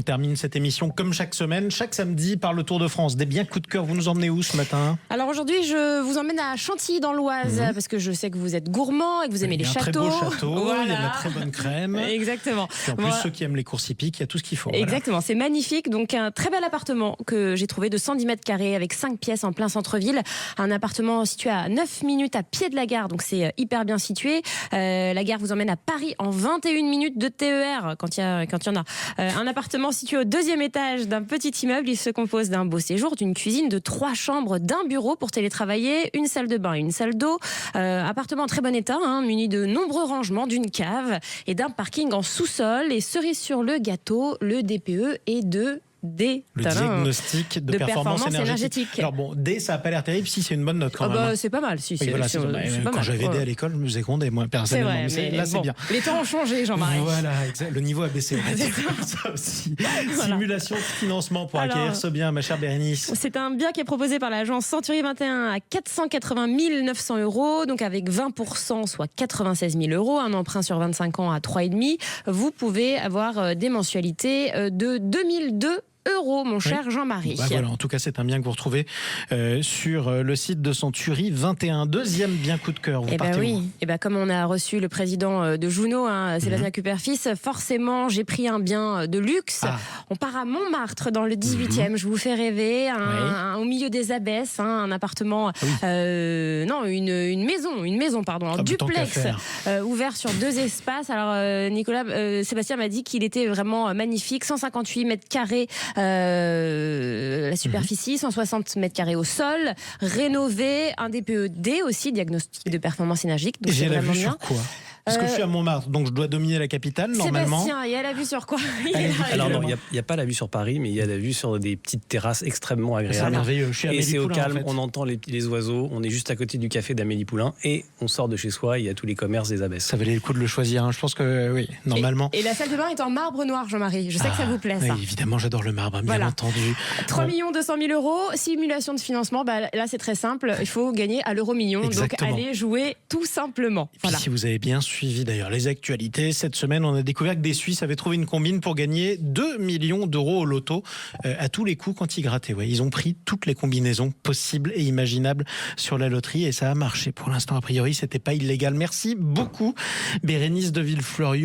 On termine cette émission comme chaque semaine, chaque samedi par le Tour de France. Des biens coups de cœur, vous nous emmenez où ce matin ? Alors aujourd'hui, je vous emmène à Chantilly dans l'Oise, parce que je sais que vous êtes gourmand et que vous aimez les châteaux. Il y a un très beau château, voilà. Il y a de la très bonne crème. Exactement. Et en plus, ceux qui aiment les courses hippiques, il y a tout ce qu'il faut. Exactement, voilà. C'est magnifique. Donc un très bel appartement que j'ai trouvé de 110 mètres carrés avec 5 pièces en plein centre-ville. Un appartement situé à 9 minutes à pied de la gare, donc c'est hyper bien situé. La gare vous emmène à Paris en 21 minutes de TER quand il y en a. Un appartement situé au 2e étage d'un petit immeuble. Il se compose d'un beau séjour, d'une cuisine, de 3 chambres, d'un bureau pour télétravailler, une salle de bain, une salle d'eau. Appartement en très bon état, muni de nombreux rangements, d'une cave et d'un parking en sous-sol. Et cerise sur le gâteau, le DPE est de D. Le diagnostic de performance énergétique. Alors bon, D, ça n'a pas l'air terrible si c'est une bonne note quand même. C'est pas mal. Si, voilà, c'est pas quand mal. j'avais D à l'école, je me faisais gronder, moi, personnellement. C'est vrai, là, c'est bien. Les temps ont changé, Jean-Marie. Voilà, le niveau a baissé. Ça aussi. Voilà. Simulation de financement pour acquérir ce bien, ma chère Bérénice. C'est un bien qui est proposé par l'agence Century 21 à 480 900 €, donc avec 20%, soit 96 000 €, un emprunt sur 25 ans à 3,5. Vous pouvez avoir des mensualités de 2002 €, mon cher Jean-Marie. Voilà, en tout cas, c'est un bien que vous retrouvez sur le site de Century 21. Deuxième bien coup de cœur. Vous partez où ? Comme on a reçu le président de Juno, Sébastien Cooper-Fils, forcément, j'ai pris un bien de luxe. On part à Montmartre, dans le 18e. Je vous fais rêver, au milieu des abesses, un appartement, une maison, en duplex, ouvert sur 2 espaces. Alors, Sébastien m'a dit qu'il était vraiment magnifique, 158 mètres carrés. La superficie, 160 mètres carrés au sol, rénové, un DPE-D aussi, diagnostic de performance énergétique. Donc j'ai la vue bien. sur quoi ? Parce que je suis à Montmartre, donc je dois dominer la capitale, normalement. Sébastien, il y a la vue sur quoi ? Alors non, il n'y a pas la vue sur Paris, mais il y a la vue sur des petites terrasses extrêmement agréables. C'est merveilleux. Je suis à et c'est au Amélie-Poulain, calme, en fait. on entend les oiseaux, on est juste à côté du café d'Amélie Poulain et on sort de chez soi, il y a tous les commerces des abesses. Ça valait le coup de le choisir, je pense que oui, normalement. Et la salle de bain est en marbre noir, Jean-Marie. Je sais que ça vous plaît, ça. Oui, évidemment, j'adore le marbre, bien entendu. 3 200 000 €, simulation de financement. Là, c'est très simple. Il faut gagner à l'euro million. Exactement. Donc, allez jouer tout simplement. Et puis, si vous avez bien suivi d'ailleurs les actualités, cette semaine, on a découvert que des Suisses avaient trouvé une combine pour gagner 2 millions € au loto à tous les coups quand ils grattaient. Ouais, ils ont pris toutes les combinaisons possibles et imaginables sur la loterie et ça a marché. Pour l'instant, a priori, c'était pas illégal. Merci beaucoup, Bérénice de Villefloriot.